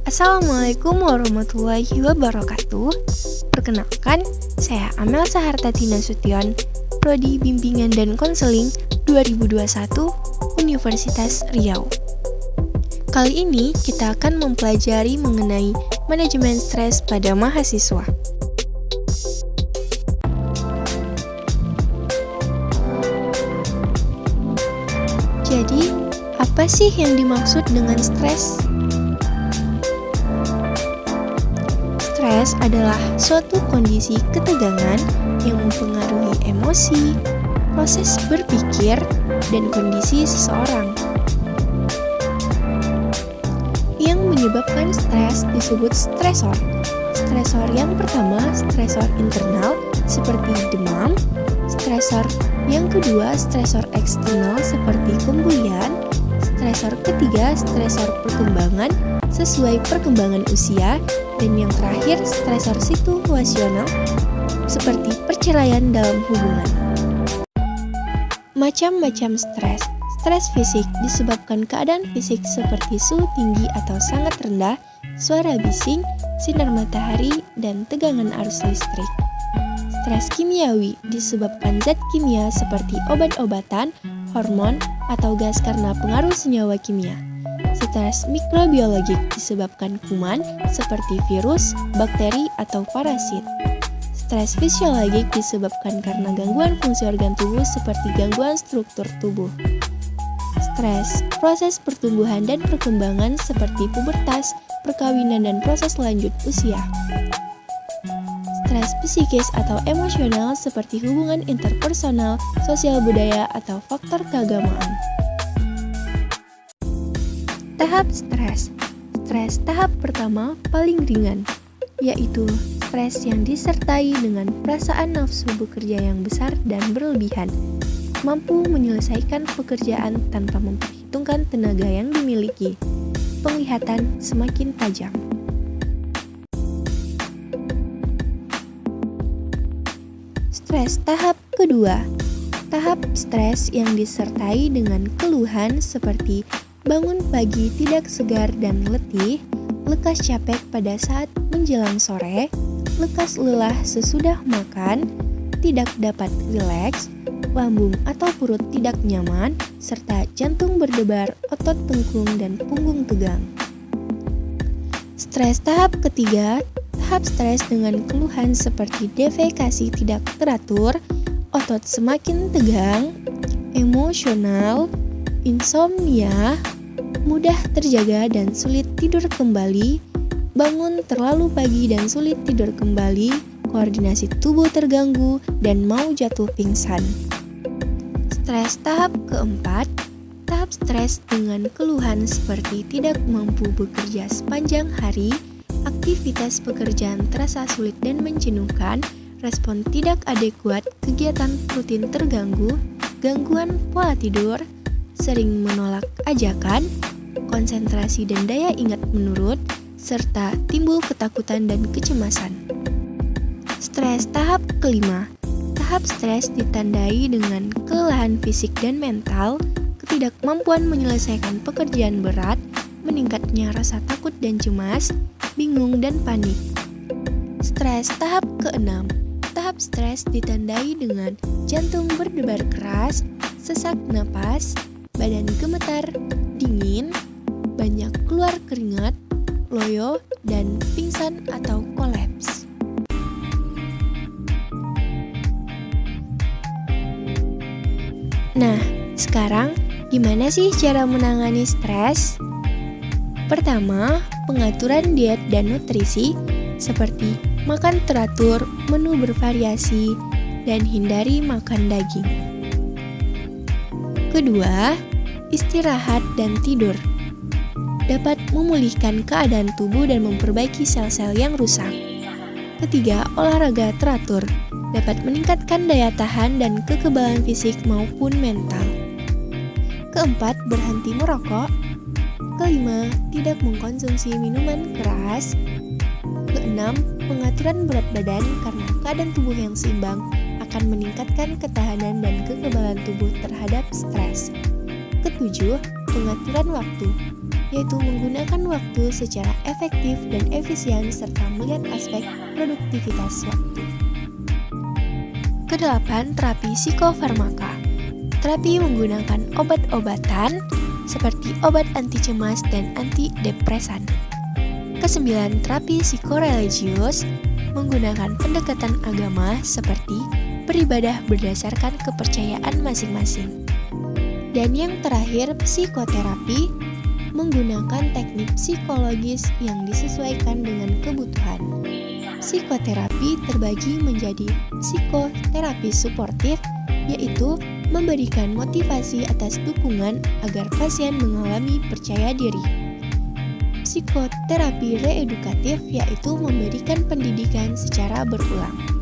Assalamualaikum warahmatullahi wabarakatuh. Perkenalkan, saya Amel Sahartati Nasution, Prodi Bimbingan dan Konseling 2021 Universitas Riau. Kali ini kita akan mempelajari mengenai manajemen stres pada mahasiswa. Jadi, apa sih yang dimaksud dengan stres? Stres adalah suatu kondisi ketegangan yang mempengaruhi emosi, proses berpikir, dan kondisi seseorang. Yang menyebabkan stres disebut stresor. Stresor yang pertama, stresor internal seperti demam. Stresor yang kedua, stresor eksternal seperti pembulian. Stresor ketiga, stresor perkembangan sesuai perkembangan usia. Dan yang terakhir, stresor situasional seperti perceraian dalam hubungan. Macam-macam stres. Stres fisik disebabkan keadaan fisik seperti suhu tinggi atau sangat rendah, suara bising, sinar matahari, dan tegangan arus listrik. Stres kimiawi disebabkan zat kimia seperti obat-obatan, hormon, atau gas karena pengaruh senyawa kimia. Stres mikrobiologik disebabkan kuman seperti virus, bakteri, atau parasit. Stres fisiologik disebabkan karena gangguan fungsi organ tubuh seperti gangguan struktur tubuh. Stres proses pertumbuhan dan perkembangan seperti pubertas, perkawinan, dan proses lanjut usia. Stres psikis atau emosional seperti hubungan interpersonal, sosial budaya, atau faktor keagamaan. Tahap stres. Stres tahap pertama paling ringan, yaitu stres yang disertai dengan perasaan nafsu bekerja yang besar dan berlebihan, mampu menyelesaikan pekerjaan tanpa memperhitungkan tenaga yang dimiliki, penglihatan semakin tajam. Stres tahap kedua. Tahap stres yang disertai dengan keluhan seperti bangun pagi tidak segar dan letih, lekas capek pada saat menjelang sore, lekas lelah sesudah makan, tidak dapat rileks, lambung atau perut tidak nyaman, serta jantung berdebar, otot tengkung, dan punggung tegang. Stres tahap ketiga, tahap stres dengan keluhan seperti defekasi tidak teratur, otot semakin tegang, emosional, insomnia, mudah terjaga dan sulit tidur kembali, bangun terlalu pagi dan sulit tidur kembali, koordinasi tubuh terganggu, dan mau jatuh pingsan. Stres tahap keempat, tahap stres dengan keluhan seperti tidak mampu bekerja sepanjang hari, aktivitas pekerjaan terasa sulit dan menjenuhkan, respon tidak adekuat, kegiatan rutin terganggu, gangguan pola tidur, sering menolak ajakan, konsentrasi dan daya ingat menurun, serta timbul ketakutan dan kecemasan. Stres tahap kelima. Tahap stres ditandai dengan kelelahan fisik dan mental, ketidakmampuan menyelesaikan pekerjaan berat, meningkatnya rasa takut dan cemas, bingung dan panik. Stres tahap keenam. Tahap stres ditandai dengan jantung berdebar keras, sesak napas, badan gemetar, dingin, banyak keluar keringat, loyo, dan pingsan atau kolaps. Nah, sekarang gimana sih cara menangani stres? Pertama, pengaturan diet dan nutrisi seperti makan teratur, menu bervariasi, dan hindari makan daging. Kedua, istirahat dan tidur dapat memulihkan keadaan tubuh dan memperbaiki sel-sel yang rusak. Ketiga, olahraga teratur dapat meningkatkan daya tahan dan kekebalan fisik maupun mental. Keempat, berhenti merokok. Kelima, tidak mengkonsumsi minuman keras. Keenam, pengaturan berat badan karena keadaan tubuh yang seimbang akan meningkatkan ketahanan dan kekebalan tubuh terhadap stres. Ketujuh, pengaturan waktu, yaitu menggunakan waktu secara efektif dan efisien serta melihat aspek produktivitas waktu. Kedelapan, terapi psikofarmaka. Terapi menggunakan obat-obatan seperti obat anti cemas dan antidepresan. Kesembilan, terapi psikoreligius menggunakan pendekatan agama seperti beribadah berdasarkan kepercayaan masing-masing. Dan yang terakhir, psikoterapi menggunakan teknik psikologis yang disesuaikan dengan kebutuhan. Psikoterapi terbagi menjadi psikoterapi suportif, yaitu memberikan motivasi atas dukungan agar pasien mengalami percaya diri. Psikoterapi reedukatif, yaitu memberikan pendidikan secara berulang.